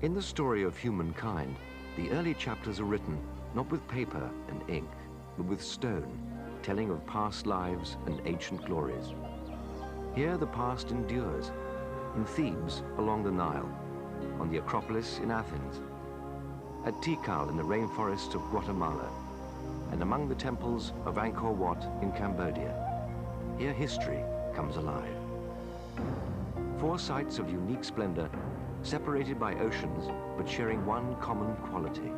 In the story of humankind, the early chapters are written not with paper and ink, but with stone, telling of past lives and ancient glories. Here the past endures, in Thebes along the Nile, on the Acropolis in Athens, at Tikal in the rainforests of Guatemala, and among the temples of Angkor Wat in Cambodia. Here history comes alive. 4 sites of unique splendor, separated by oceans, but sharing one common quality.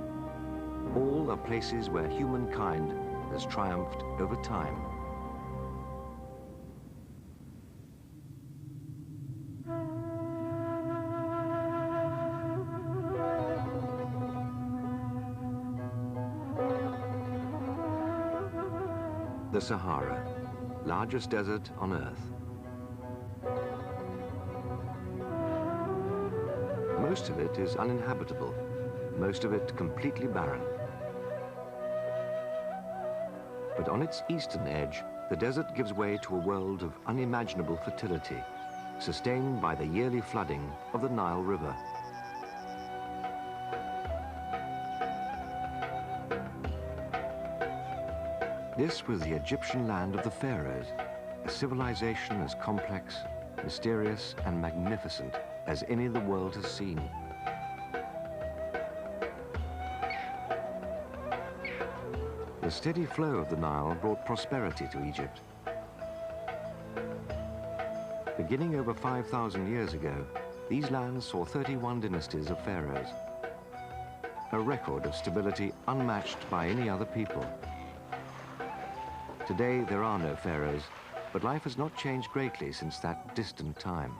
All are places where humankind has triumphed over time. The Sahara, largest desert on Earth. Most of it is uninhabitable, most of it completely barren. But on its eastern edge, the desert gives way to a world of unimaginable fertility, sustained by the yearly flooding of the Nile River. This was the Egyptian land of the pharaohs, a civilization as complex, mysterious, and magnificent as any the world has seen. The steady flow of the Nile brought prosperity to Egypt. Beginning over 5,000 years ago, these lands saw 31 dynasties of pharaohs, a record of stability unmatched by any other people. Today, there are no pharaohs, but life has not changed greatly since that distant time.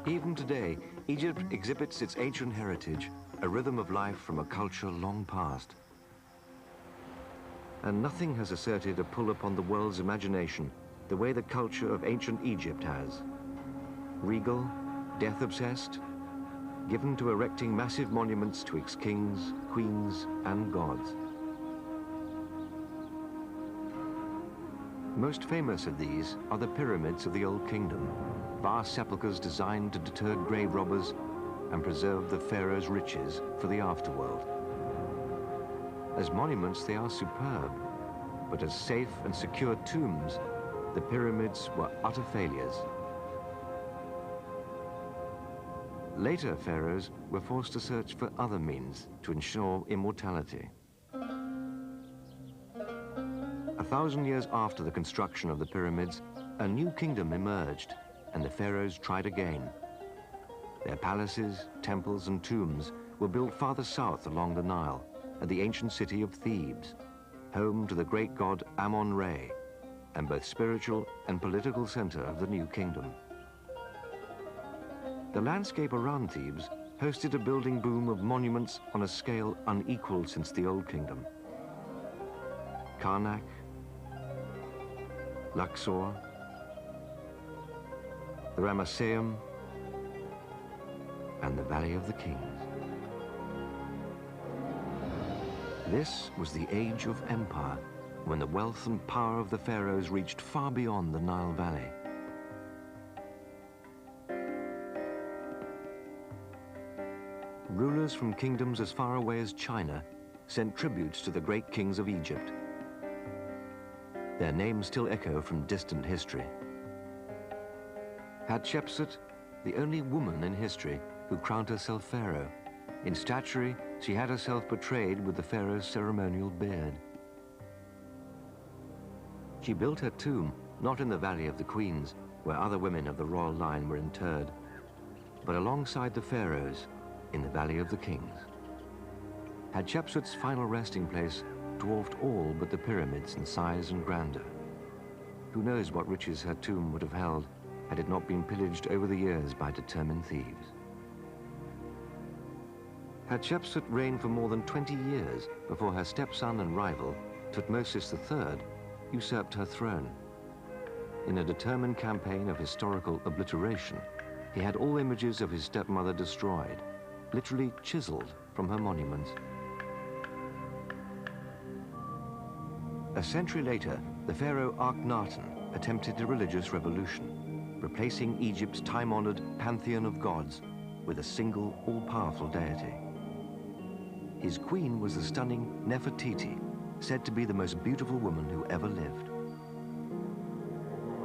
Even today, Egypt exhibits its ancient heritage, a rhythm of life from a culture long past. And nothing has asserted a pull upon the world's imagination the way the culture of ancient Egypt has. Regal, death-obsessed, given to erecting massive monuments to its kings, queens, and gods. Most famous of these are the pyramids of the Old Kingdom, vast sepulchres designed to deter grave robbers and preserve the pharaoh's riches for the afterworld. As monuments, they are superb, but as safe and secure tombs, the pyramids were utter failures. Later pharaohs were forced to search for other means to ensure immortality. 1,000 years after the construction of the pyramids, a new kingdom emerged, and the pharaohs tried again. Their palaces, temples, and tombs were built farther south along the Nile, at the ancient city of Thebes, home to the great god Amun-Re, and both spiritual and political center of the new kingdom. The landscape around Thebes hosted a building boom of monuments on a scale unequaled since the Old Kingdom. Karnak, Luxor, the Ramesseum, and the Valley of the Kings. This was the age of empire, when the wealth and power of the pharaohs reached far beyond the Nile Valley. Rulers from kingdoms as far away as China sent tributes to the great kings of Egypt. Their names still echo from distant history. Hatshepsut, the only woman in history who crowned herself pharaoh. In statuary, she had herself portrayed with the pharaoh's ceremonial beard. She built her tomb not in the Valley of the Queens, where other women of the royal line were interred, but alongside the pharaohs in the Valley of the Kings. Hatshepsut's final resting place dwarfed all but the pyramids in size and grandeur. Who knows what riches her tomb would have held had it not been pillaged over the years by determined thieves. Hatshepsut reigned for more than 20 years before her stepson and rival, Thutmosis III, usurped her throne. in a determined campaign of historical obliteration, he had all images of his stepmother destroyed, literally chiseled from her monuments. A century later, the pharaoh Akhenaten attempted a religious revolution, replacing Egypt's time-honored pantheon of gods with a single, all-powerful deity. His queen was the stunning Nefertiti, said to be the most beautiful woman who ever lived.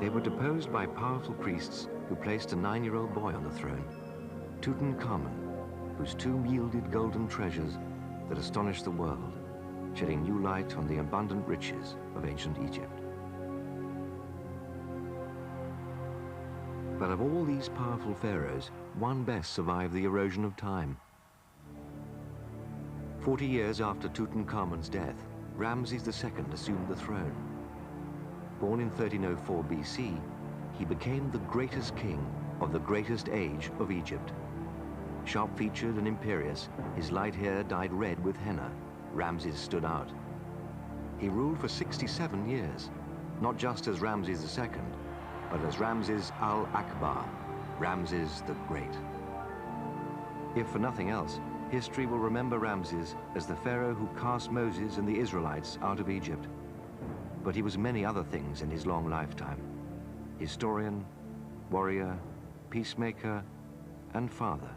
They were deposed by powerful priests who placed a 9-year-old boy on the throne, Tutankhamun, whose tomb yielded golden treasures that astonished the world, shedding new light on the abundant riches of ancient Egypt. But of all these powerful pharaohs, one best survived the erosion of time. 40 years after Tutankhamun's death, Ramses II assumed the throne. Born in 1304 BC, he became the greatest king of the greatest age of Egypt. Sharp-featured and imperious, his light hair dyed red with henna, Ramses stood out. He ruled for 67 years, not just as Ramses II, but as Ramses al-Akbar, Ramses the Great. If for nothing else, history will remember Ramses as the pharaoh who cast Moses and the Israelites out of Egypt. But he was many other things in his long lifetime: historian, warrior, peacemaker, and father.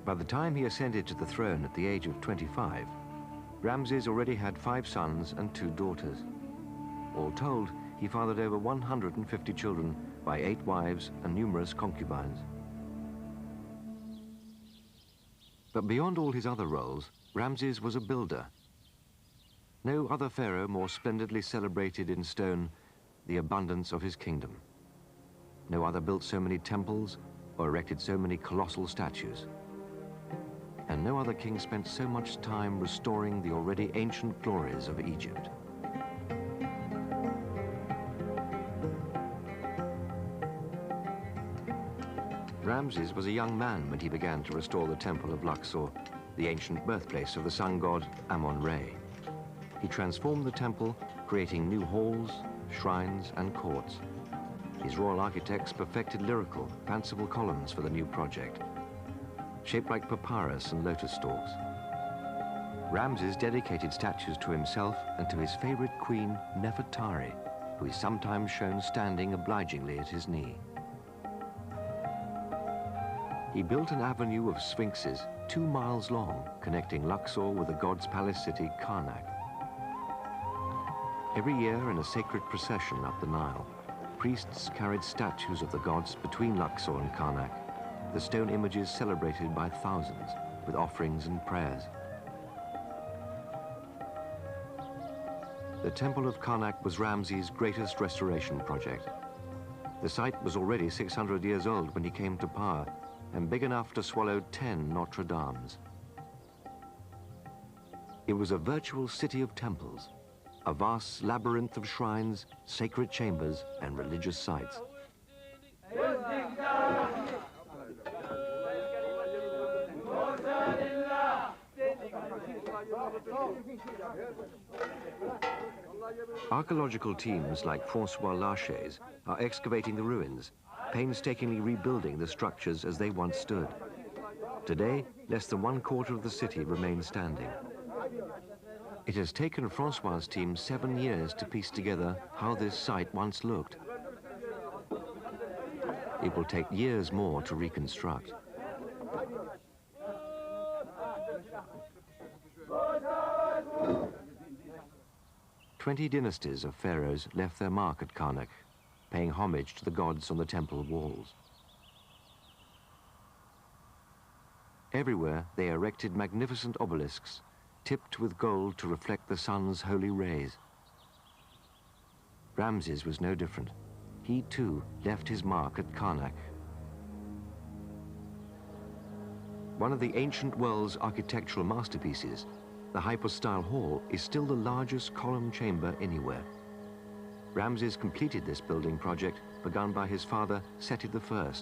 By the time he ascended to the throne at the age of 25, Ramses already had 5 sons and 2 daughters. All told, he fathered over 150 children by 8 wives and numerous concubines. But beyond all his other roles, Ramses was a builder. No other pharaoh more splendidly celebrated in stone the abundance of his kingdom. No other built so many temples or erected so many colossal statues. And no other king spent so much time restoring the already ancient glories of Egypt. Ramses was a young man when he began to restore the temple of Luxor, the ancient birthplace of the sun god Amun-Re. He transformed the temple, creating new halls, shrines, and courts. His royal architects perfected lyrical, fanciful columns for the new project, shaped like papyrus and lotus stalks. Ramses dedicated statues to himself and to his favorite queen, Nefertari, who is sometimes shown standing obligingly at his knee. He built an avenue of sphinxes 2 miles long, connecting Luxor with the god's palace city, Karnak. Every year in a sacred procession up the Nile, priests carried statues of the gods between Luxor and Karnak, the stone images celebrated by thousands with offerings and prayers. The Temple of Karnak was Ramses' greatest restoration project. The site was already 600 years old when he came to power, and big enough to swallow 10 Notre Dames. It was a virtual city of temples, a vast labyrinth of shrines, sacred chambers, and religious sites. Archaeological teams like Francois Larcher's are excavating the ruins, painstakingly rebuilding the structures as they once stood. Today, less than 1/4 of the city remains standing. It has taken Francois' team 7 years to piece together how this site once looked. It will take years more to reconstruct. Twenty dynasties of pharaohs left their mark at Karnak, paying homage to the gods on the temple walls. Everywhere they erected magnificent obelisks, tipped with gold to reflect the sun's holy rays. Ramses was no different. He too left his mark at Karnak. One of the ancient world's architectural masterpieces, the hypostyle hall is still the largest column chamber anywhere. Ramses completed this building project begun by his father, Seti I,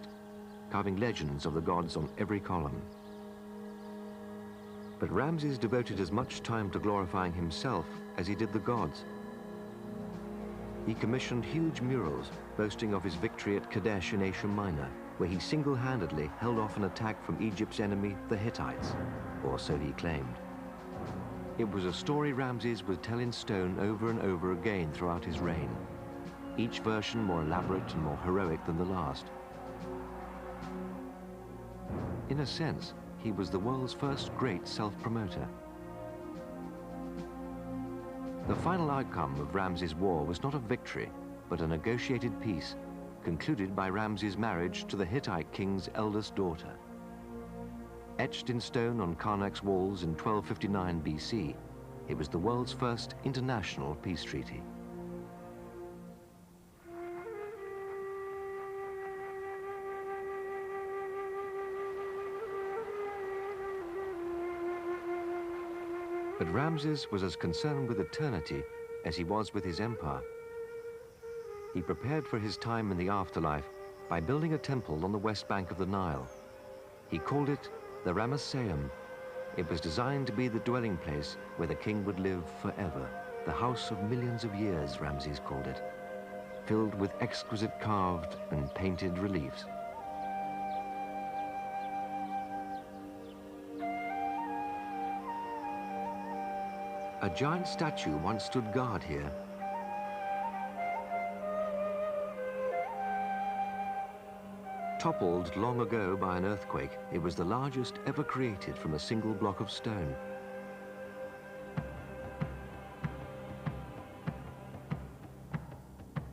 carving legends of the gods on every column. But Ramses devoted as much time to glorifying himself as he did the gods. He commissioned huge murals boasting of his victory at Kadesh in Asia Minor, where he single-handedly held off an attack from Egypt's enemy, the Hittites, or so he claimed. It was a story Ramses would tell in stone over and over again throughout his reign, each version more elaborate and more heroic than the last. In a sense, he was the world's first great self-promoter. The final outcome of Ramses' war was not a victory, but a negotiated peace, concluded by Ramses' marriage to the Hittite king's eldest daughter. Etched in stone on Karnak's walls in 1259 BC, it was the world's first international peace treaty. But Ramses was as concerned with eternity as he was with his empire. He prepared for his time in the afterlife by building a temple on the west bank of the Nile. He called it the Ramesseum. It was designed to be the dwelling place where the king would live forever, the house of millions of years, Ramses called it, filled with exquisite carved and painted reliefs. A giant statue once stood guard here. Toppled long ago by an earthquake, it was the largest ever created from a single block of stone.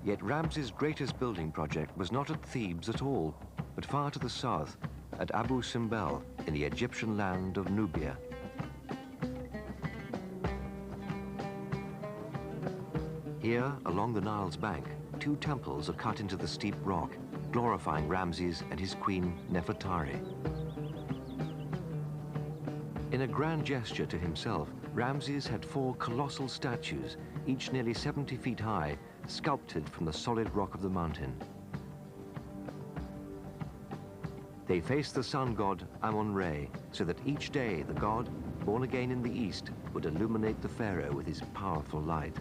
Yet Ramses' greatest building project was not at Thebes at all, but far to the south, at Abu Simbel, in the Egyptian land of Nubia. Here, along the Nile's bank, two temples are cut into the steep rock, glorifying Ramses and his queen Nefertari. In a grand gesture to himself, Ramses had four colossal statues, each nearly 70 feet high, sculpted from the solid rock of the mountain. They face the sun god Amun-Re, so that each day the god, born again in the east, would illuminate the pharaoh with his powerful light.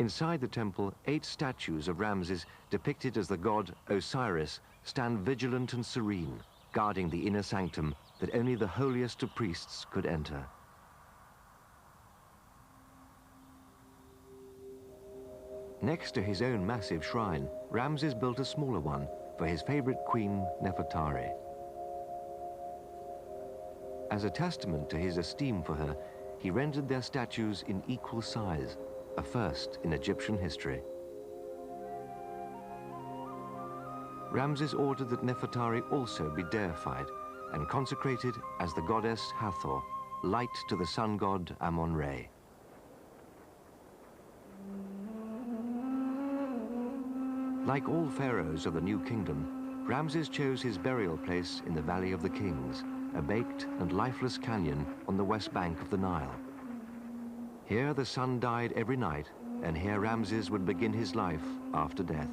Inside the temple, 8 statues of Ramses, depicted as the god Osiris, stand vigilant and serene, guarding the inner sanctum that only the holiest of priests could enter. Next to his own massive shrine, Ramses built a smaller one for his favorite queen, Nefertari. As a testament to his esteem for her, he rendered their statues in equal size, a first in Egyptian history. Ramses ordered that Nefertari also be deified and consecrated as the goddess Hathor, light to the sun god Amun-Re. Like all pharaohs of the New Kingdom, Ramses chose his burial place in the Valley of the Kings, a baked and lifeless canyon on the west bank of the Nile. Here the sun died every night, and here Ramses would begin his life after death.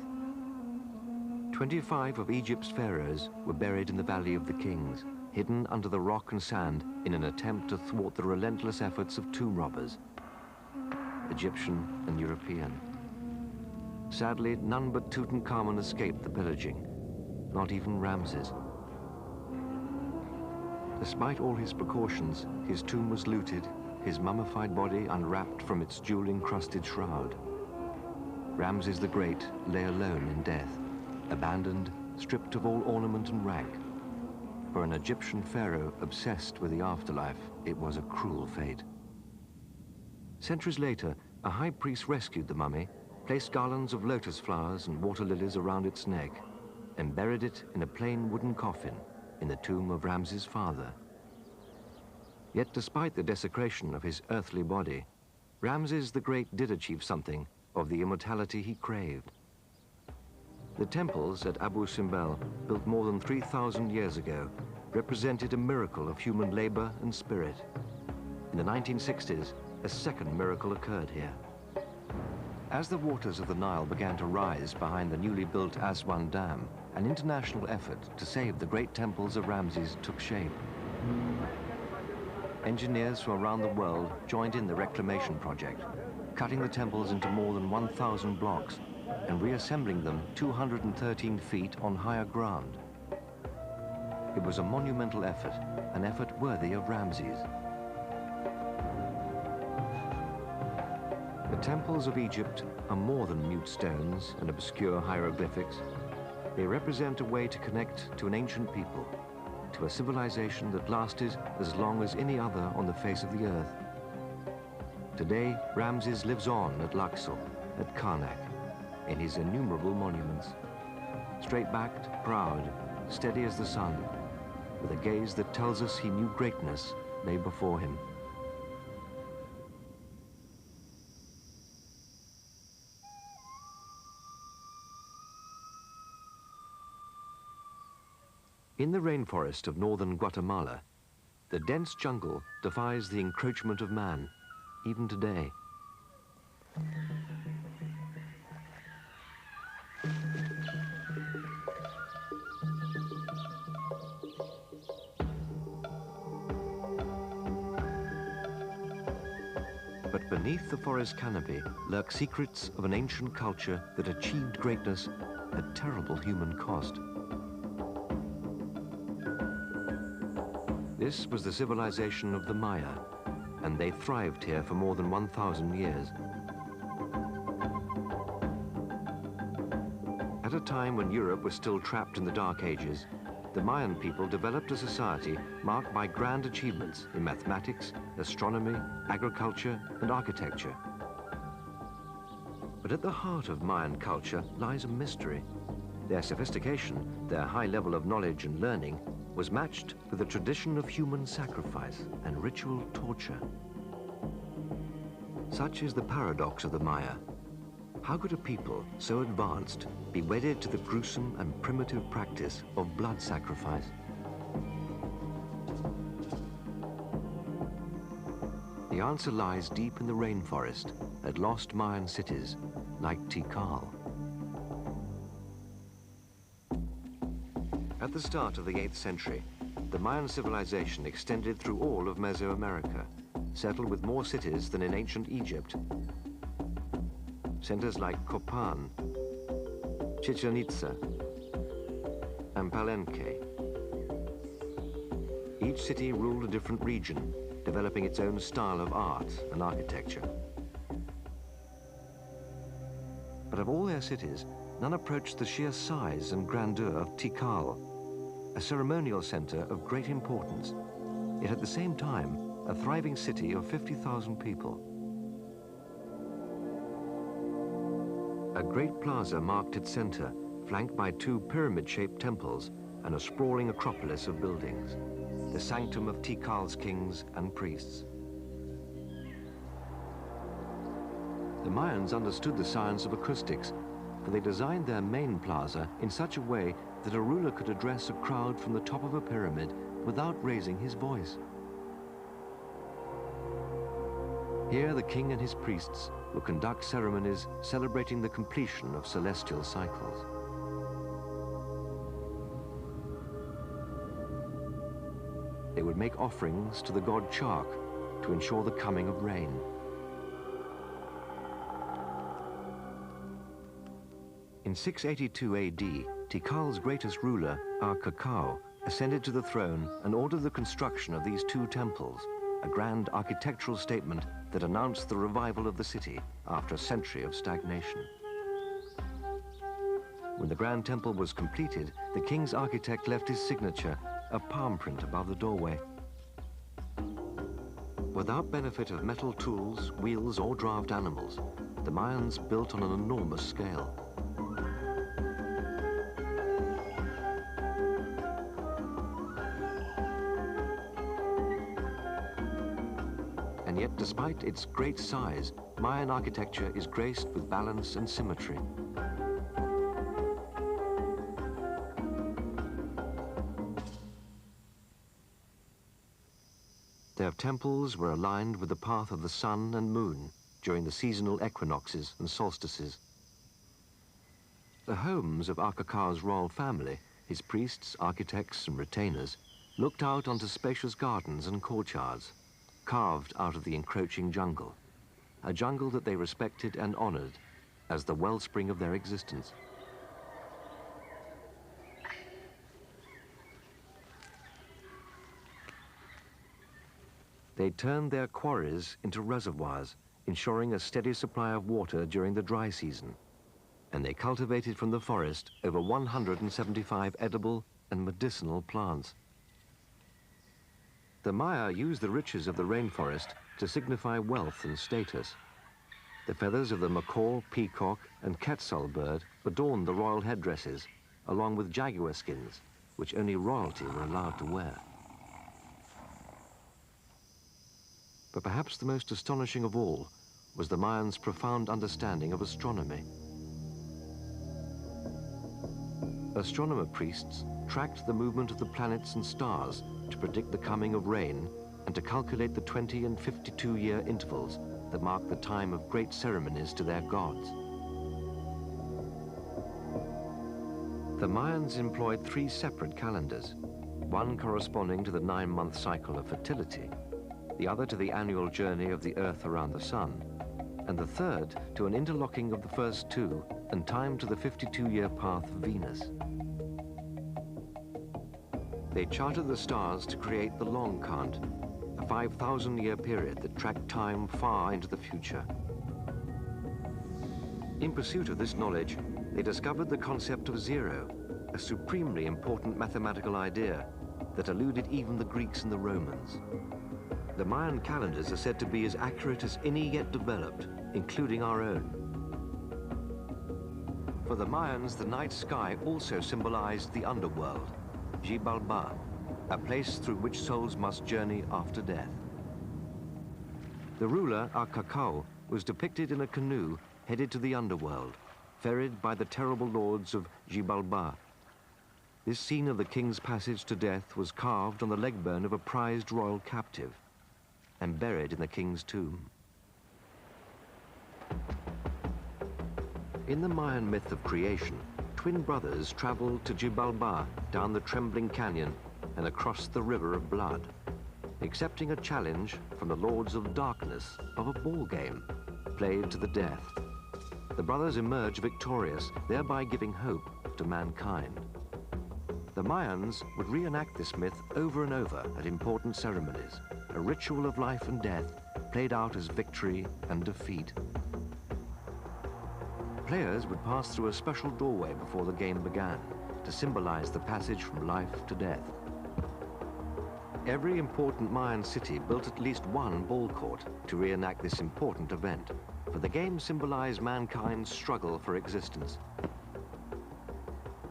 25 of Egypt's pharaohs were buried in the Valley of the Kings, hidden under the rock and sand in an attempt to thwart the relentless efforts of tomb robbers, Egyptian and European. Sadly, none but Tutankhamun escaped the pillaging, not even Ramses. Despite all his precautions, his tomb was looted, his mummified body unwrapped from its jewel-encrusted shroud. Ramses the Great lay alone in death, abandoned, stripped of all ornament and rank. For an Egyptian pharaoh obsessed with the afterlife, it was a cruel fate. Centuries later, a high priest rescued the mummy, placed garlands of lotus flowers and water lilies around its neck, and buried it in a plain wooden coffin in the tomb of Ramses' father. Yet despite the desecration of his earthly body, Ramses the Great did achieve something of the immortality he craved. The temples at Abu Simbel, built more than 3,000 years ago, represented a miracle of human labor and spirit. In the 1960s, a second miracle occurred here. As the waters of the Nile began to rise behind the newly built Aswan Dam, an international effort to save the great temples of Ramses took shape. engineers from around the world joined in the reclamation project, cutting the temples into more than 1,000 blocks and reassembling them 213 feet on higher ground. It was a monumental effort, an effort worthy of Ramses. The temples of Egypt are more than mute stones and obscure hieroglyphics. They represent a way to connect to an ancient people, to a civilization that lasted as long as any other on the face of the earth. Today, Ramses lives on at Luxor, at Karnak, in his innumerable monuments. Straight-backed, proud, steady as the sun, with a gaze that tells us he knew greatness lay before him. In the rainforest of northern Guatemala, the dense jungle defies the encroachment of man, even today. But beneath the forest canopy lurk secrets of an ancient culture that achieved greatness at terrible human cost. This was the civilization of the Maya, and they thrived here for more than 1,000 years. At a time when Europe was still trapped in the Dark Ages, the Mayan people developed a society marked by grand achievements in mathematics, astronomy, agriculture, and architecture. But at the heart of Mayan culture lies a mystery. Their sophistication, their high level of knowledge and learning, was matched with a tradition of human sacrifice and ritual torture. Such is the paradox of the Maya. How could a people so advanced be wedded to the gruesome and primitive practice of blood sacrifice? The answer lies deep in the rainforest at lost Mayan cities like Tikal. At the start of the 8th century, the Mayan civilization extended through all of Mesoamerica, settled with more cities than in ancient Egypt. Centers like Copan, Chichen Itza, and Palenque. Each city ruled a different region, developing its own style of art and architecture. But of all their cities, none approached the sheer size and grandeur of Tikal, a ceremonial center of great importance, yet at the same time, a thriving city of 50,000 people. A great plaza marked its center, flanked by 2 pyramid-shaped temples and a sprawling acropolis of buildings, the sanctum of Tikal's kings and priests. The Mayans understood the science of acoustics, for they designed their main plaza in such a way that a ruler could address a crowd from the top of a pyramid without raising his voice. Here the king and his priests would conduct ceremonies celebrating the completion of celestial cycles. They would make offerings to the god Chark to ensure the coming of rain. In 682 AD, Tikal's greatest ruler, Arkakau, ascended to the throne and ordered the construction of these 2 temples, a grand architectural statement that announced the revival of the city after a century of stagnation. When the grand temple was completed, the king's architect left his signature, a palm print above the doorway. Without benefit of metal tools, wheels, or draft animals, the Mayans built on an enormous scale. And yet, despite its great size, Mayan architecture is graced with balance and symmetry. Their temples were aligned with the path of the sun and moon during the seasonal equinoxes and solstices. The homes of Arkakau's royal family, his priests, architects, and retainers, looked out onto spacious gardens and courtyards, carved out of the encroaching jungle, a jungle that they respected and honored as the wellspring of their existence. They turned their quarries into reservoirs, ensuring a steady supply of water during the dry season. And they cultivated from the forest over 175 edible and medicinal plants. The Maya used the riches of the rainforest to signify wealth and status. The feathers of the macaw, peacock, and quetzal bird adorned the royal headdresses, along with jaguar skins, which only royalty were allowed to wear. But perhaps the most astonishing of all was the Mayans' profound understanding of astronomy. Astronomer priests tracked the movement of the planets and stars to predict the coming of rain and to calculate the 20 and 52-year intervals that mark the time of great ceremonies to their gods. The Mayans employed 3 separate calendars, one corresponding to the 9-month cycle of fertility, the other to the annual journey of the Earth around the Sun, and the third to an interlocking of the first 2 and time to the 52-year path of Venus. They charted the stars to create the long count, a 5,000-year period that tracked time far into the future. In pursuit of this knowledge, they discovered the concept of zero, a supremely important mathematical idea that eluded even the Greeks and the Romans. The Mayan calendars are said to be as accurate as any yet developed, including our own. For the Mayans, the night sky also symbolized the underworld, Xibalba, a place through which souls must journey after death. The ruler, Acacao, was depicted in a canoe headed to the underworld, ferried by the terrible lords of Xibalba. This scene of the king's passage to death was carved on the leg bone of a prized royal captive and buried in the king's tomb. In the Mayan myth of creation, twin brothers traveled to Xibalba down the trembling canyon and across the river of blood, accepting a challenge from the lords of darkness of a ball game played to the death. The brothers emerged victorious, thereby giving hope to mankind. The Mayans would reenact this myth over and over at important ceremonies, a ritual of life and death played out as victory and defeat. Players would pass through a special doorway before the game began to symbolize the passage from life to death. Every important Mayan city built at least one ball court to reenact this important event, for the game symbolized mankind's struggle for existence.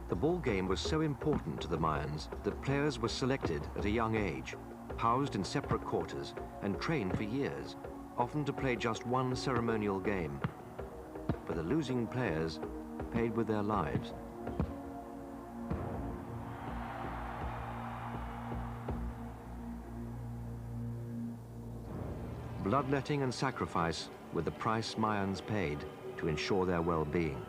The ball game was so important to the Mayans that players were selected at a young age, housed in separate quarters, and trained for years, often to play just one ceremonial game. But the losing players paid with their lives. Bloodletting and sacrifice were the price Mayans paid to ensure their well-being.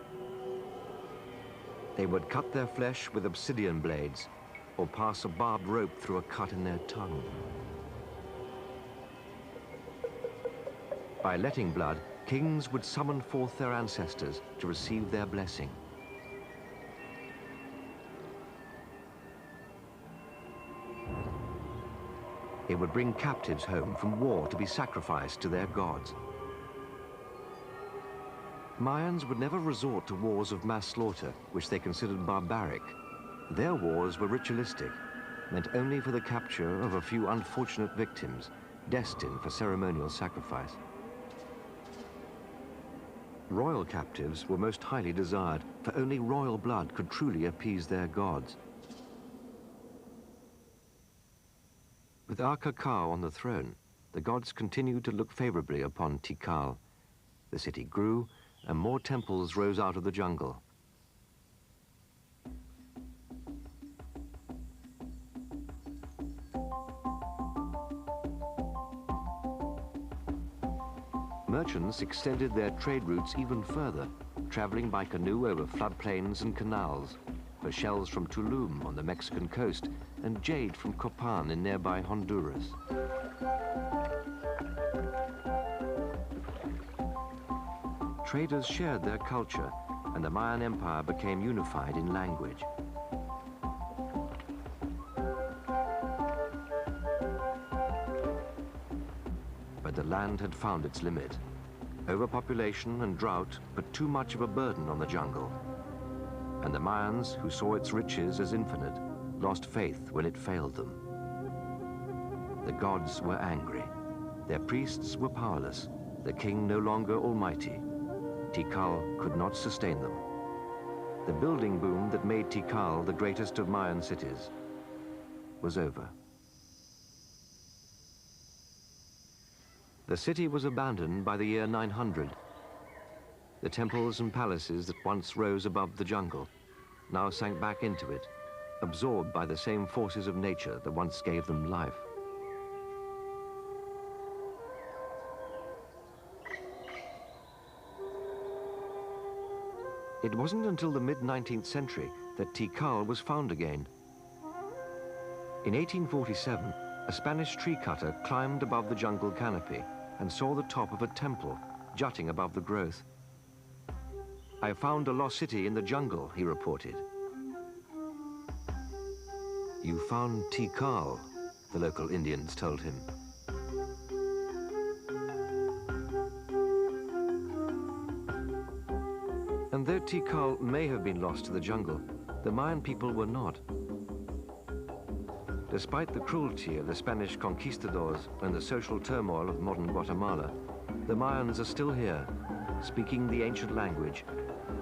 They would cut their flesh with obsidian blades or pass a barbed rope through a cut in their tongue. By letting blood, kings would summon forth their ancestors to receive their blessing. They would bring captives home from war to be sacrificed to their gods. Mayans would never resort to wars of mass slaughter, which they considered barbaric. Their wars were ritualistic, meant only for the capture of a few unfortunate victims, destined for ceremonial sacrifice. Royal captives were most highly desired, for only royal blood could truly appease their gods. With Acacao on the throne, the gods continued to look favorably upon Tikal. The city grew, and more temples rose out of the jungle. Merchants extended their trade routes even further, traveling by canoe over floodplains and canals, for shells from Tulum on the Mexican coast and jade from Copan in nearby Honduras. traders shared their culture, and the Mayan Empire became unified in language. But the land had found its limit. Overpopulation and drought put too much of a burden on the jungle. And the Mayans, who saw its riches as infinite, lost faith when it failed them. The gods were angry. Their priests were powerless, the king no longer almighty. Tikal could not sustain them. The building boom that made Tikal the greatest of Mayan cities was over. The city was abandoned by the year 900. The temples and palaces that once rose above the jungle now sank back into it, absorbed by the same forces of nature that once gave them life. It wasn't until the mid-19th century that Tikal was found again. In 1847, a Spanish tree cutter climbed above the jungle canopy and saw the top of a temple jutting above the growth. "I found a lost city in the jungle," he reported. "You found Tikal," the local Indians told him. And though Tikal may have been lost to the jungle, the Mayan people were not. Despite the cruelty of the Spanish conquistadors and the social turmoil of modern Guatemala, the Mayans are still here, speaking the ancient language,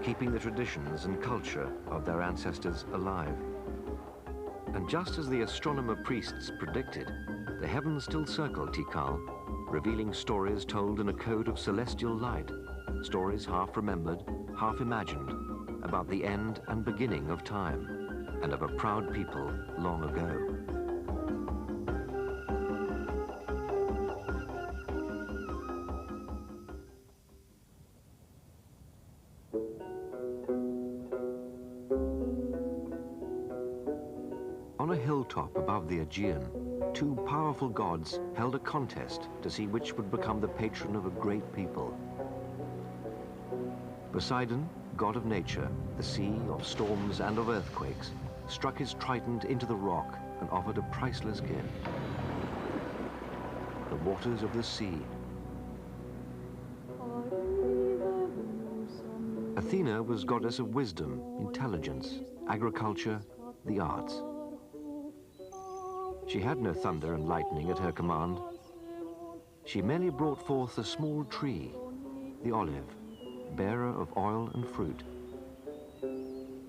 keeping the traditions and culture of their ancestors alive. And just as the astronomer priests predicted, the heavens still circle Tikal, revealing stories told in a code of celestial light, stories half remembered, half imagined, about the end and beginning of time, and of a proud people long ago. On a hilltop above the Aegean, two powerful gods held a contest to see which would become the patron of a great people. Poseidon, god of nature, the sea, of storms and of earthquakes, struck his trident into the rock and offered a priceless gift: the waters of the sea. Athena was goddess of wisdom, intelligence, agriculture, the arts. She had no thunder and lightning at her command. She merely brought forth a small tree, the olive, bearer of oil and fruit.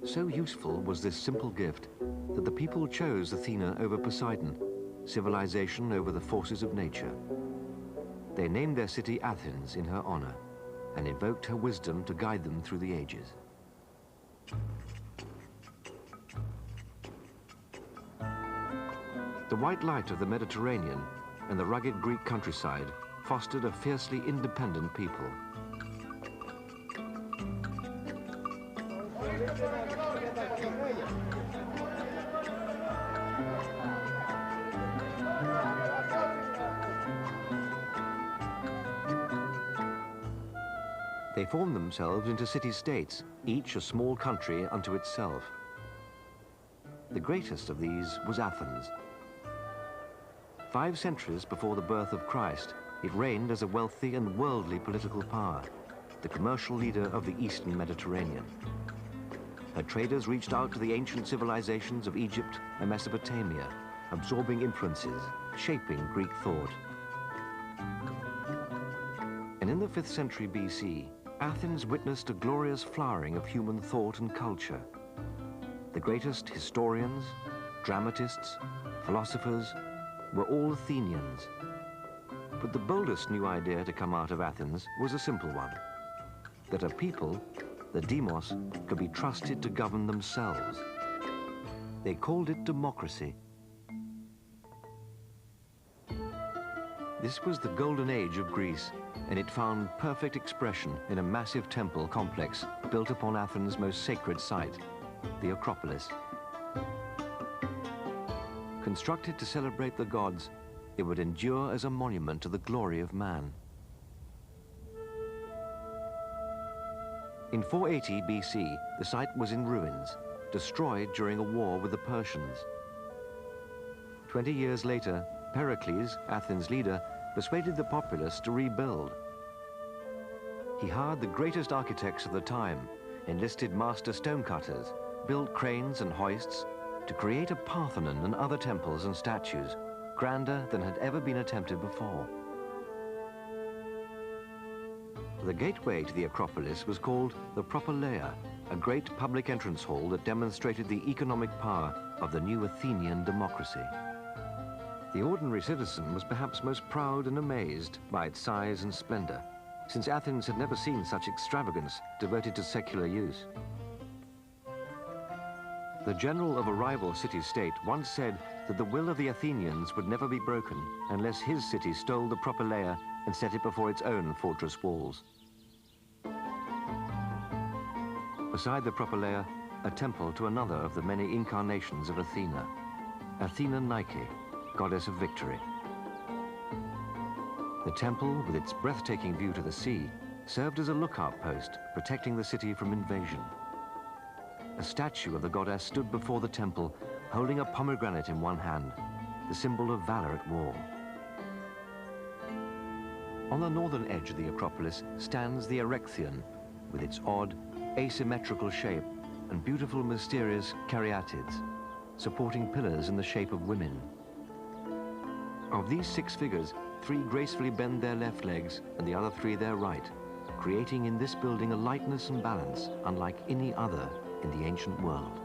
So useful was this simple gift that the people chose Athena over Poseidon, civilization over the forces of nature. They named their city Athens in her honor and invoked her wisdom to guide them through the ages. The white light of the Mediterranean and the rugged Greek countryside fostered a fiercely independent people. They formed themselves into city-states, each a small country unto itself. The greatest of these was Athens. 5 centuries before the birth of Christ, it reigned as a wealthy and worldly political power, the commercial leader of the Eastern Mediterranean. Her traders reached out to the ancient civilizations of Egypt and Mesopotamia, absorbing influences, shaping Greek thought. And in the 5th century BC, Athens witnessed a glorious flowering of human thought and culture. The greatest historians, dramatists, philosophers were all Athenians. But the boldest new idea to come out of Athens was a simple one: that a people, the demos, could be trusted to govern themselves. They called it democracy. This was the golden age of Greece, and it found perfect expression in a massive temple complex built upon Athens' most sacred site, the Acropolis. Constructed to celebrate the gods, it would endure as a monument to the glory of man. In 480 BC, the site was in ruins, destroyed during a war with the Persians. 20 years later, Pericles, Athens' leader, persuaded the populace to rebuild. He hired the greatest architects of the time, enlisted master stonecutters, built cranes and hoists to create a Parthenon and other temples and statues grander than had ever been attempted before. The gateway to the Acropolis was called the Propylaea, a great public entrance hall that demonstrated the economic power of the new Athenian democracy. The ordinary citizen was perhaps most proud and amazed by its size and splendor, since Athens had never seen such extravagance devoted to secular use. The general of a rival city-state once said that the will of the Athenians would never be broken unless his city stole the Propylaea and set it before its own fortress walls. Beside the Propylaea, a temple to another of the many incarnations of Athena, Athena Nike, goddess of victory. The temple, with its breathtaking view to the sea, served as a lookout post, protecting the city from invasion. A statue of the goddess stood before the temple, holding a pomegranate in one hand, the symbol of valor at war. On the northern edge of the Acropolis stands the Erechtheion, with its odd, asymmetrical shape and beautiful, mysterious caryatids, supporting pillars in the shape of women. Of these 6 figures, 3 gracefully bend their left legs and the other 3 their right, creating in this building a lightness and balance unlike any other in the ancient world.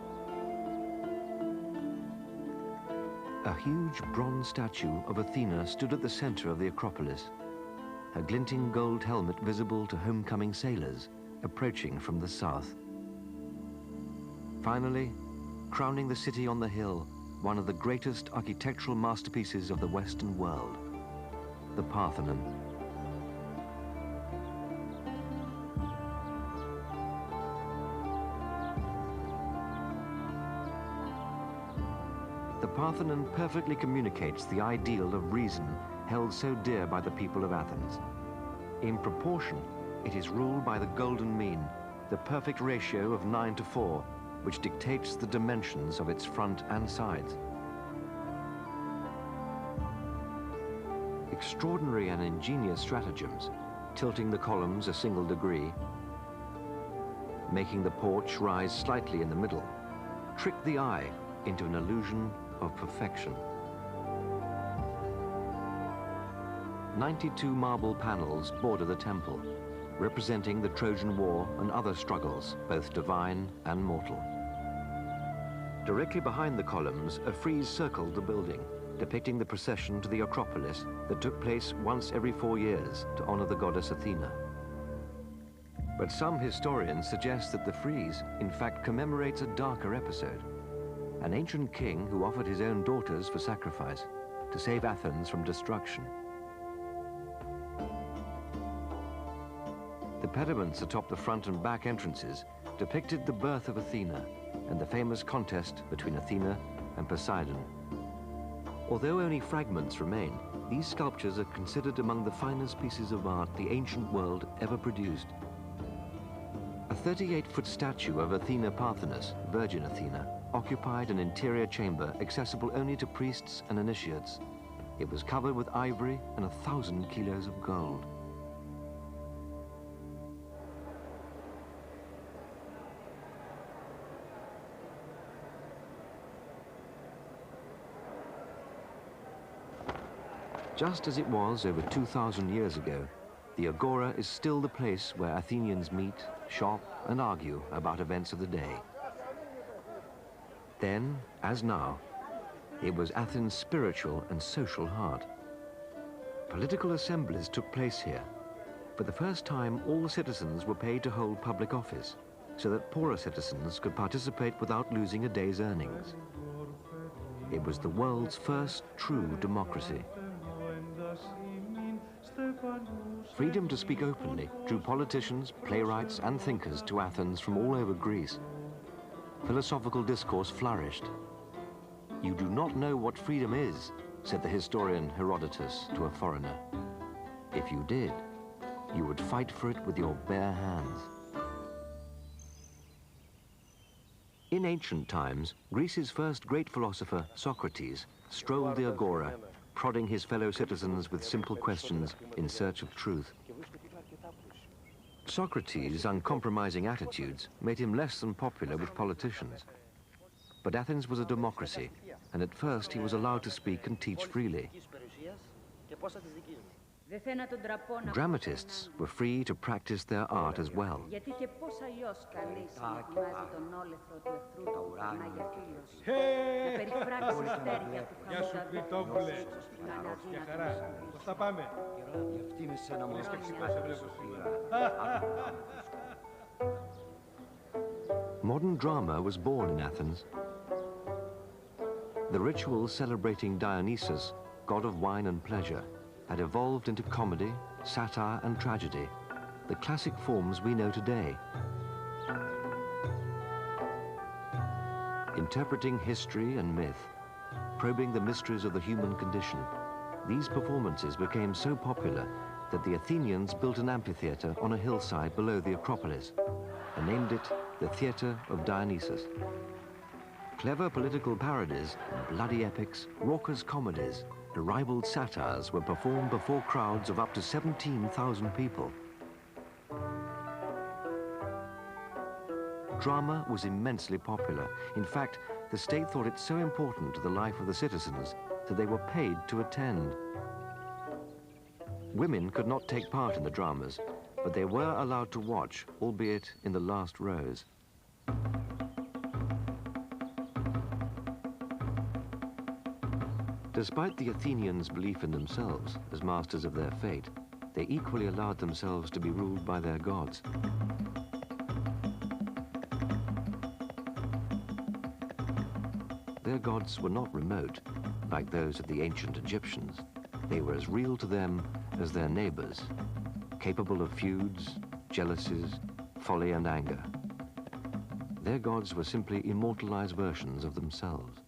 A huge bronze statue of Athena stood at the center of the Acropolis, her glinting gold helmet visible to homecoming sailors approaching from the south. Finally, crowning the city on the hill, one of the greatest architectural masterpieces of the Western world, the Parthenon. The Parthenon perfectly communicates the ideal of reason held so dear by the people of Athens. In proportion, it is ruled by the golden mean, the perfect ratio of 9:4, which dictates the dimensions of its front and sides. Extraordinary and ingenious stratagems, tilting the columns a single degree, making the porch rise slightly in the middle, trick the eye into an illusion of perfection. 92 marble panels border the temple, representing the Trojan War and other struggles, both divine and mortal. Directly behind the columns, a frieze circled the building, depicting the procession to the Acropolis that took place once every 4 years to honor the goddess Athena. But some historians suggest that the frieze, in fact, commemorates a darker episode, an ancient king who offered his own daughters for sacrifice to save Athens from destruction. The pediments atop the front and back entrances depicted the birth of Athena and the famous contest between Athena and Poseidon. Although only fragments remain, these sculptures are considered among the finest pieces of art the ancient world ever produced. A 38-foot statue of Athena Parthenos, Virgin Athena, occupied an interior chamber accessible only to priests and initiates. It was covered with ivory and 1,000 kilos of gold. Just as it was over 2,000 years ago, the Agora is still the place where Athenians meet, shop, and argue about events of the day. Then, as now, it was Athens' spiritual and social heart. Political assemblies took place here. For the first time, all citizens were paid to hold public office, so that poorer citizens could participate without losing a day's earnings. It was the world's first true democracy. Freedom to speak openly drew politicians, playwrights, and thinkers to Athens from all over Greece. Philosophical discourse flourished. "You do not know what freedom is," said the historian Herodotus to a foreigner. "If you did, you would fight for it with your bare hands." In ancient times, Greece's first great philosopher, Socrates, strolled the agora, prodding his fellow citizens with simple questions in search of truth. Socrates' uncompromising attitudes made him less than popular with politicians. But Athens was a democracy, and at first he was allowed to speak and teach freely. Dramatists were free to practice their art as well. Modern drama was born in Athens. The rituals celebrating Dionysus, god of wine and pleasure, had evolved into comedy, satire, and tragedy, the classic forms we know today. Interpreting history and myth, probing the mysteries of the human condition, these performances became so popular that the Athenians built an amphitheater on a hillside below the Acropolis and named it the Theatre of Dionysus. Clever political parodies, bloody epics, raucous comedies, and ribald satires were performed before crowds of up to 17,000 people. Drama was immensely popular. In fact, the state thought it so important to the life of the citizens that they were paid to attend. Women could not take part in the dramas, but they were allowed to watch, albeit in the last rows. Despite the Athenians' belief in themselves as masters of their fate, they equally allowed themselves to be ruled by their gods. Their gods were not remote, like those of the ancient Egyptians. They were as real to them as their neighbors, capable of feuds, jealousies, folly, and anger. Their gods were simply immortalized versions of themselves.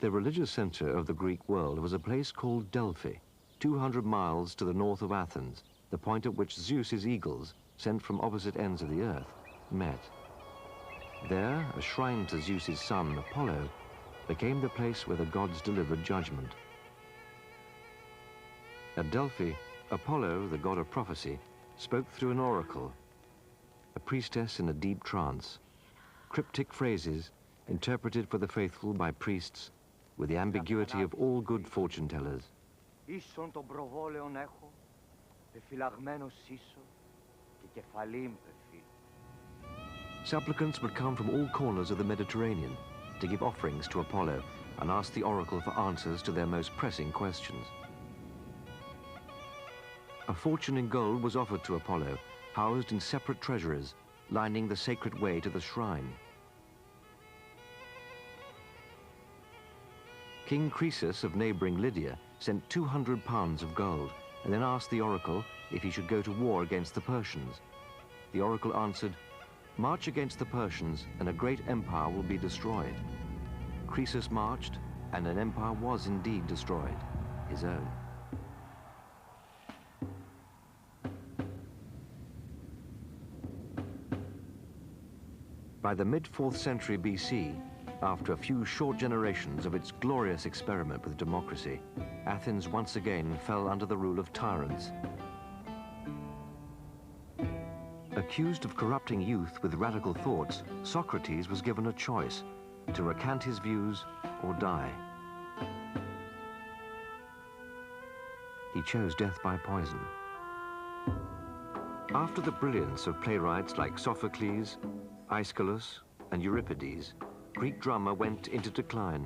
The religious center of the Greek world was a place called Delphi, 200 miles to the north of Athens, the point at which Zeus's eagles, sent from opposite ends of the earth, met. There, a shrine to Zeus's son, Apollo, became the place where the gods delivered judgment. At Delphi, Apollo, the god of prophecy, spoke through an oracle, a priestess in a deep trance, cryptic phrases interpreted for the faithful by priests with the ambiguity of all good fortune tellers. Supplicants would come from all corners of the Mediterranean to give offerings to Apollo and ask the oracle for answers to their most pressing questions. A fortune in gold was offered to Apollo, housed in separate treasuries, lining the sacred way to the shrine. King Croesus of neighboring Lydia sent 200 pounds of gold and then asked the oracle if he should go to war against the Persians. The oracle answered, "March against the Persians and a great empire will be destroyed." Croesus marched and an empire was indeed destroyed, his own. By the mid-4th century BC, after a few short generations of its glorious experiment with democracy, Athens once again fell under the rule of tyrants. Accused of corrupting youth with radical thoughts, Socrates was given a choice: to recant his views or die. He chose death by poison. After the brilliance of playwrights like Sophocles, Aeschylus, and Euripides, Greek drama went into decline.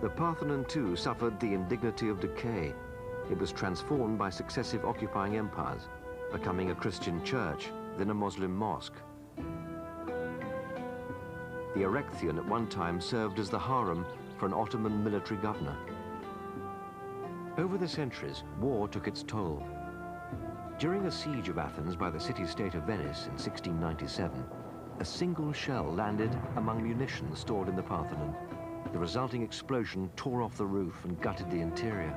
The Parthenon too suffered the indignity of decay. It was transformed by successive occupying empires, becoming a Christian church, then a Muslim mosque. The Erechtheion at one time served as the harem for an Ottoman military governor. Over the centuries, war took its toll. During a siege of Athens by the city-state of Venice in 1697, a single shell landed among munitions stored in the Parthenon. The resulting explosion tore off the roof and gutted the interior.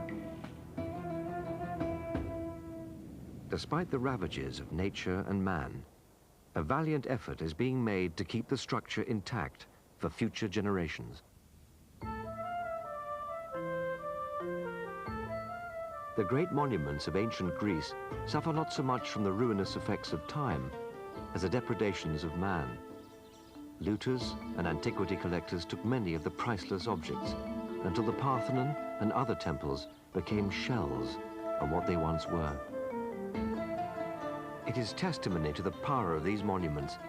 Despite the ravages of nature and man, A valiant effort is being made to keep the structure intact for future generations. The great monuments of ancient Greece suffer not so much from the ruinous effects of time as the depredations of man. Looters and antiquity collectors took many of the priceless objects until the Parthenon and other temples became shells of what they once were. It is testimony to the power of these monuments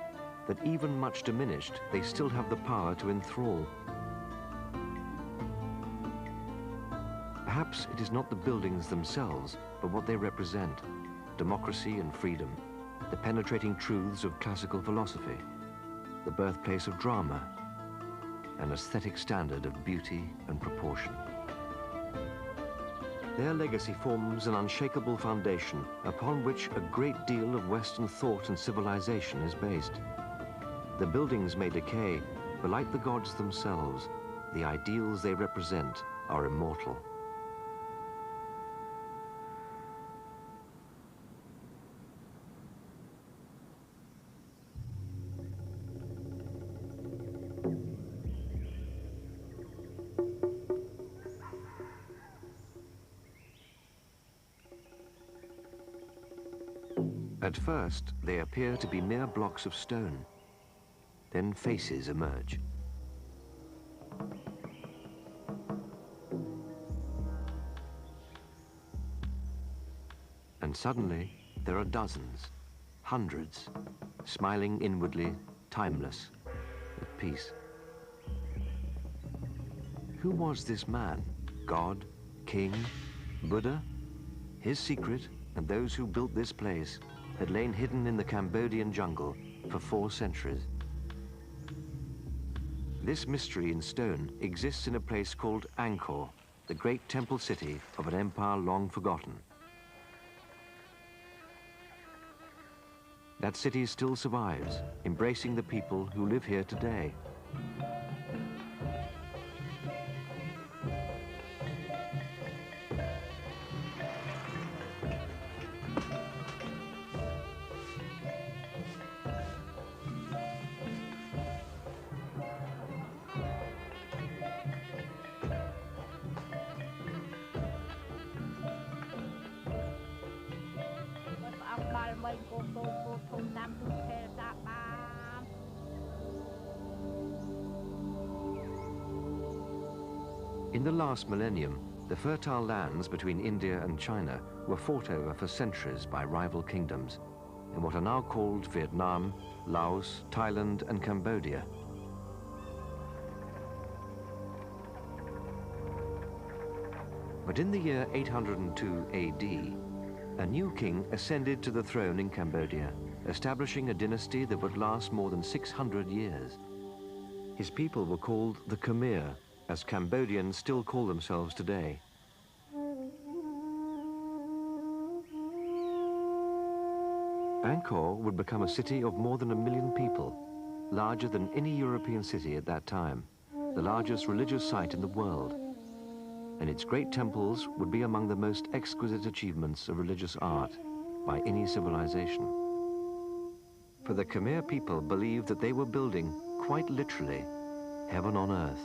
that even much diminished, they still have the power to enthrall. Perhaps it is not the buildings themselves, but what they represent: democracy and freedom, the penetrating truths of classical philosophy, the birthplace of drama, an aesthetic standard of beauty and proportion. Their legacy forms an unshakable foundation upon which a great deal of Western thought and civilization is based. The buildings may decay, but like the gods themselves, the ideals they represent are immortal. At first, they appear to be mere blocks of stone. Then faces emerge. And suddenly, there are dozens, hundreds, smiling inwardly, timeless, at peace. Who was this man? God? King? Buddha? His secret, and those who built this place, had lain hidden in the Cambodian jungle for 4 centuries. This mystery in stone exists in a place called Angkor, the great temple city of an empire long forgotten. That city still survives, embracing the people who live here today. In the last millennium, the fertile lands between India and China were fought over for centuries by rival kingdoms in what are now called Vietnam, Laos, Thailand, and Cambodia. But in the year 802 AD, a new king ascended to the throne in Cambodia, establishing a dynasty that would last more than 600 years. His people were called the Khmer, as Cambodians still call themselves today. Angkor would become a city of more than 1 million people, larger than any European city at that time, the largest religious site in the world. And its great temples would be among the most exquisite achievements of religious art by any civilization. For the Khmer people believed that they were building, quite literally, heaven on earth.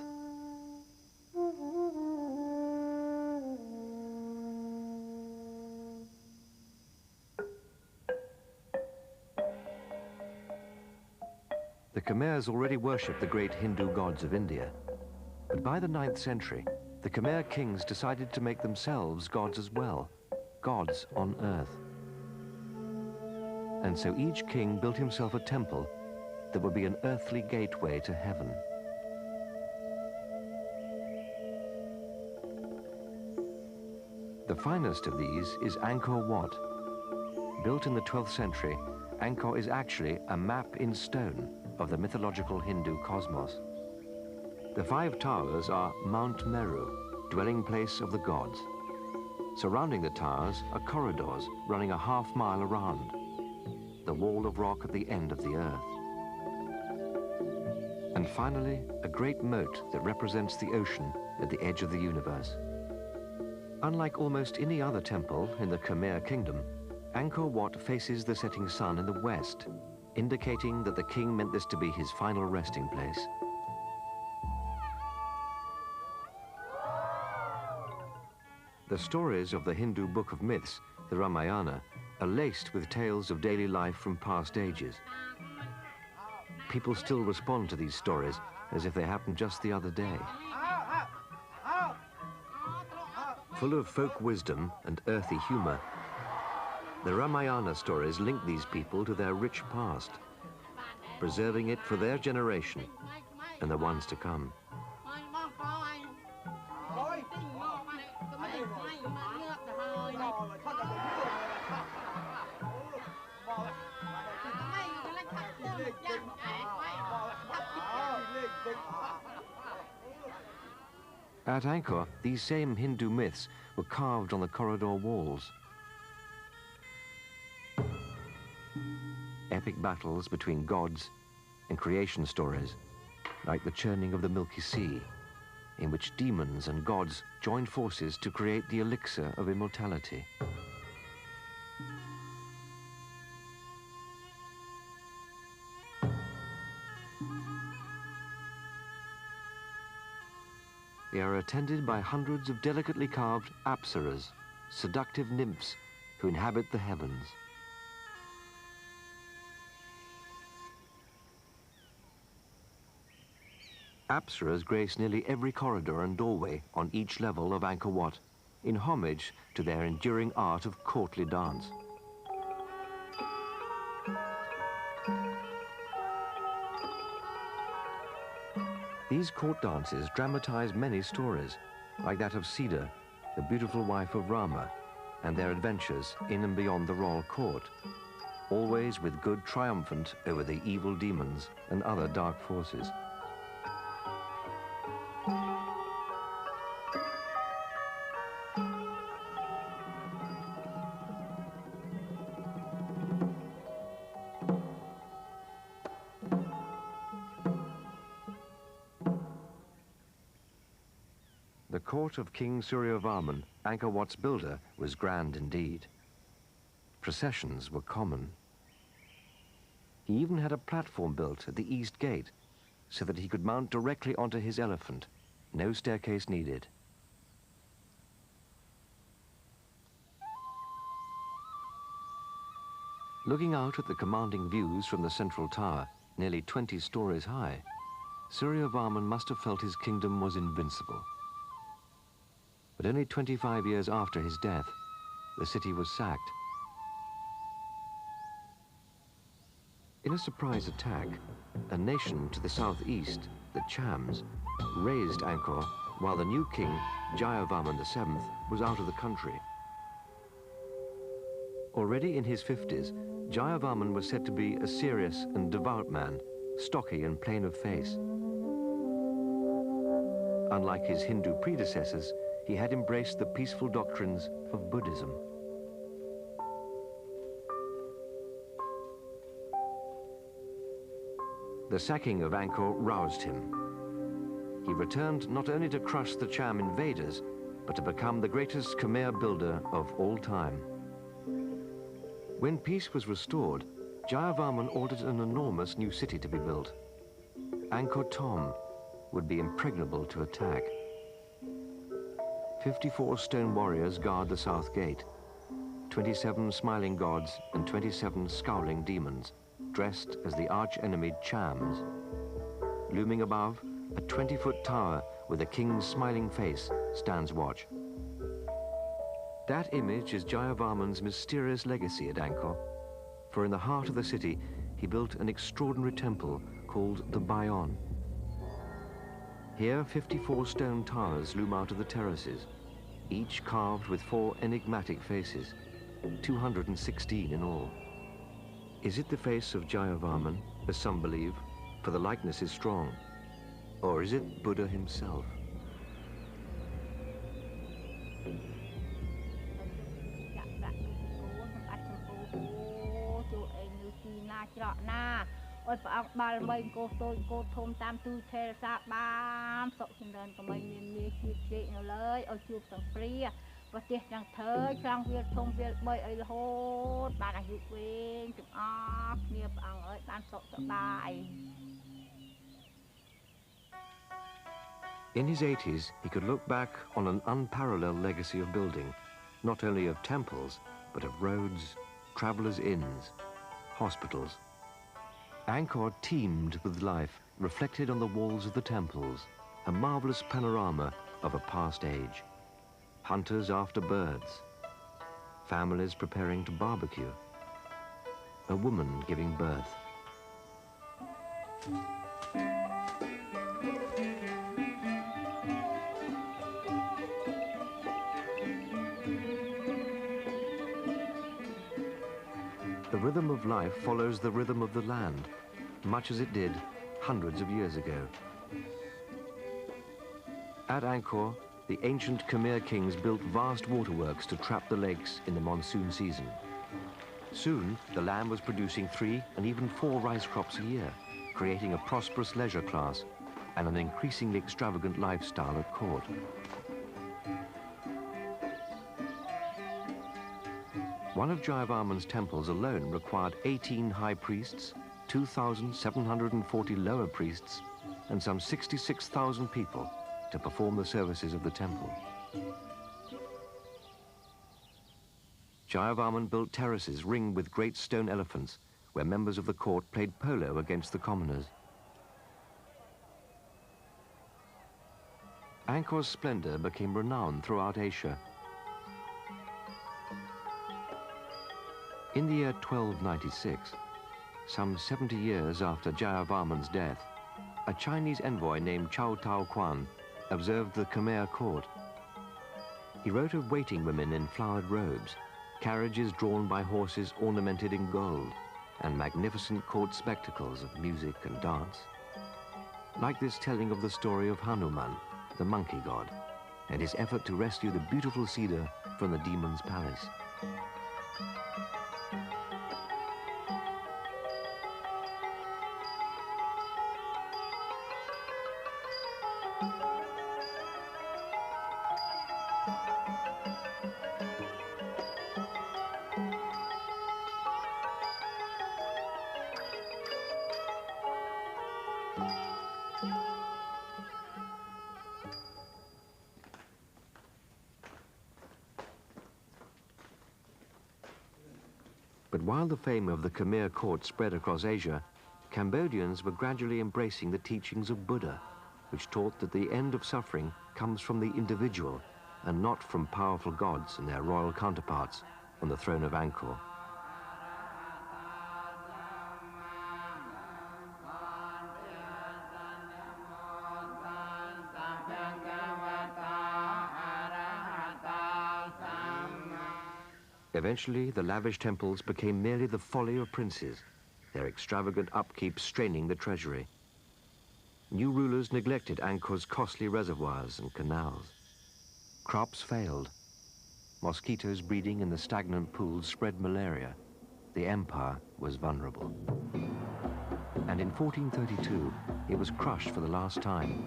The Khmers already worshipped the great Hindu gods of India. But by the 9th century, the Khmer kings decided to make themselves gods as well, gods on earth. And so each king built himself a temple that would be an earthly gateway to heaven. The finest of these is Angkor Wat. Built in the 12th century, Angkor is actually a map in stone of the mythological Hindu cosmos. The 5 towers are Mount Meru, dwelling place of the gods. Surrounding the towers are corridors running a half-mile around, the wall of rock at the end of the earth. And finally, a great moat that represents the ocean at the edge of the universe. Unlike almost any other temple in the Khmer kingdom, Angkor Wat faces the setting sun in the west, indicating that the king meant this to be his final resting place. The stories of the Hindu book of myths, the Ramayana, are laced with tales of daily life from past ages. People still respond to these stories as if they happened just the other day. Full of folk wisdom and earthy humor, the Ramayana stories link these people to their rich past, preserving it for their generation and the ones to come. At Angkor, these same Hindu myths were carved on the corridor walls. Epic battles between gods and creation stories, like the churning of the Milky Sea, in which demons and gods joined forces to create the elixir of immortality. They are attended by hundreds of delicately carved apsaras, seductive nymphs who inhabit the heavens. Apsaras grace nearly every corridor and doorway on each level of Angkor Wat, in homage to their enduring art of courtly dance. These court dances dramatize many stories, like that of Sita, the beautiful wife of Rama, and their adventures in and beyond the royal court, always with good triumphant over the evil demons and other dark forces. The court of King Suryavarman, Angkor Wat's builder, was grand indeed. Processions were common. He even had a platform built at the east gate so that he could mount directly onto his elephant, no staircase needed. Looking out at the commanding views from the central tower, nearly 20 stories high, Suryavarman must have felt his kingdom was invincible. But only 25 years after his death, the city was sacked. In a surprise attack, a nation to the southeast, the Chams, razed Angkor while the new king, Jayavarman VII, was out of the country. Already in his 50s, Jayavarman was said to be a serious and devout man, stocky and plain of face. Unlike his Hindu predecessors, he had embraced the peaceful doctrines of Buddhism. The sacking of Angkor roused him. He returned not only to crush the Cham invaders, but to become the greatest Khmer builder of all time. When peace was restored, Jayavarman ordered an enormous new city to be built. Angkor Thom would be impregnable to attack. 54 stone warriors guard the south gate, 27 smiling gods and 27 scowling demons, dressed as the arch-enemy Chams. Looming above, a 20-foot tower with a king's smiling face stands watch. That image is Jayavarman's mysterious legacy at Angkor, for in the heart of the city, he built an extraordinary temple called the Bayon. Here, 54 stone towers loom out of the terraces, each carved with 4 enigmatic faces, 216 in all. Is it the face of Jayavarman, as some believe, for the likeness is strong, or is it Buddha himself? Ôi bà ông bà mình cô tôi cô thôm tam tư thề sa bám sọ chừng đơn của mình chia chia nó lấy ôi chụp tầng pria ប្រទេសទាំងធ្វើឆ្លងវាលធំវាល3អីរហូតបានអាយុវែងទាំងអស់គ្នាព្រះអង្គអើយបានសុខសប្បាយ In his 80s, he could look back on an unparalleled legacy of building, not only of temples, but of roads, travelers' inns, hospitals. Angkor teemed with life, reflected on the walls of the temples, a marvelous panorama of a past age. Hunters after birds, families preparing to barbecue, a woman giving birth. The rhythm of life follows the rhythm of the land, much as it did hundreds of years ago. At Angkor, the ancient Khmer kings built vast waterworks to trap the lakes in the monsoon season. Soon, the land was producing 3 and even 4 rice crops a year, creating a prosperous leisure class and an increasingly extravagant lifestyle at court. One of Jayavarman's temples alone required 18 high priests, 2,740 lower priests, and some 66,000 people to perform the services of the temple. Jayavarman built terraces ringed with great stone elephants, where members of the court played polo against the commoners. Angkor's splendor became renowned throughout Asia. In the year 1296, some 70 years after Jayavarman's death, a Chinese envoy named Chow Tao Quan observed the Khmer court. He wrote of waiting women in flowered robes, carriages drawn by horses ornamented in gold, and magnificent court spectacles of music and dance. Like this telling of the story of Hanuman, the monkey god, and his effort to rescue the beautiful cedar from the demon's palace. But while the fame of the Khmer court spread across Asia, Cambodians were gradually embracing the teachings of Buddha, which taught that the end of suffering comes from the individual and not from powerful gods and their royal counterparts on the throne of Angkor. Eventually, the lavish temples became merely the folly of princes, their extravagant upkeep straining the treasury. New rulers neglected Angkor's costly reservoirs and canals. Crops failed. Mosquitoes breeding in the stagnant pools spread malaria. The empire was vulnerable. And in 1432, it was crushed for the last time.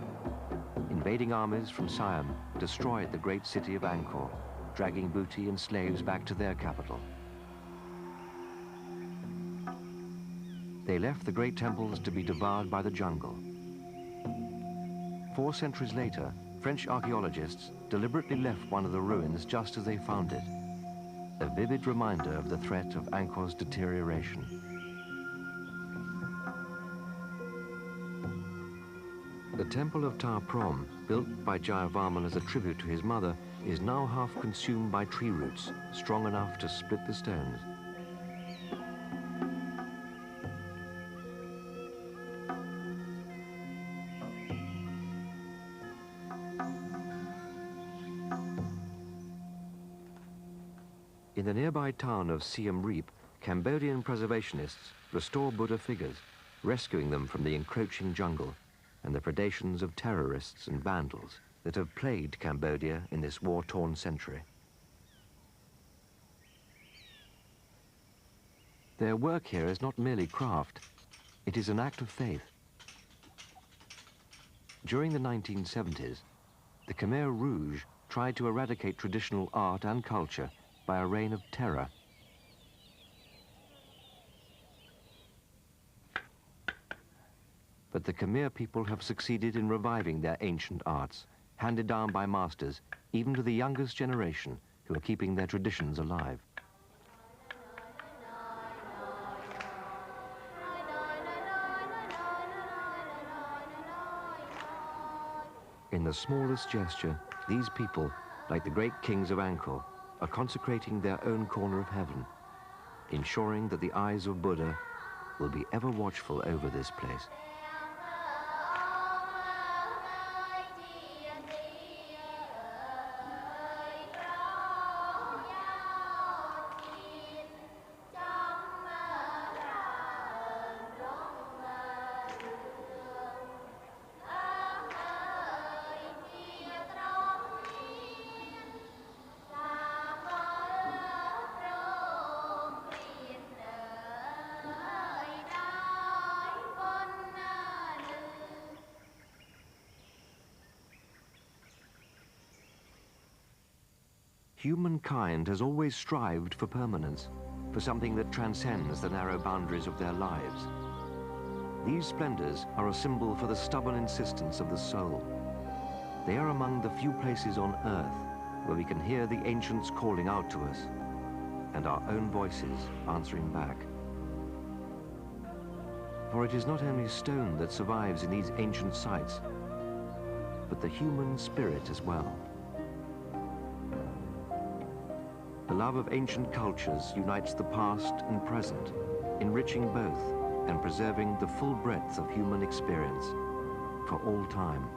Invading armies from Siam destroyed the great city of Angkor, dragging booty and slaves back to their capital. They left the great temples to be devoured by the jungle. 4 centuries later, French archaeologists deliberately left one of the ruins just as they found it, a vivid reminder of the threat of Angkor's deterioration. The temple of Ta Prohm, built by Jayavarman as a tribute to his mother, is now half consumed by tree roots, strong enough to split the stones. In the nearby town of Siem Reap, Cambodian preservationists restore Buddha figures, rescuing them from the encroaching jungle and the predations of terrorists and vandals that have plagued Cambodia in this war-torn century. Their work here is not merely craft, it is an act of faith. During the 1970s, the Khmer Rouge tried to eradicate traditional art and culture by a reign of terror. But the Khmer people have succeeded in reviving their ancient arts, handed down by masters, even to the youngest generation, who are keeping their traditions alive. In the smallest gesture, these people, like the great kings of Angkor, are consecrating their own corner of heaven, ensuring that the eyes of Buddha will be ever watchful over this place. Humankind has always strived for permanence, for something that transcends the narrow boundaries of their lives. These splendors are a symbol for the stubborn insistence of the soul. They are among the few places on earth where we can hear the ancients calling out to us, and our own voices answering back. For it is not only stone that survives in these ancient sites, but the human spirit as well. The love of ancient cultures unites the past and present, enriching both and preserving the full breadth of human experience for all time.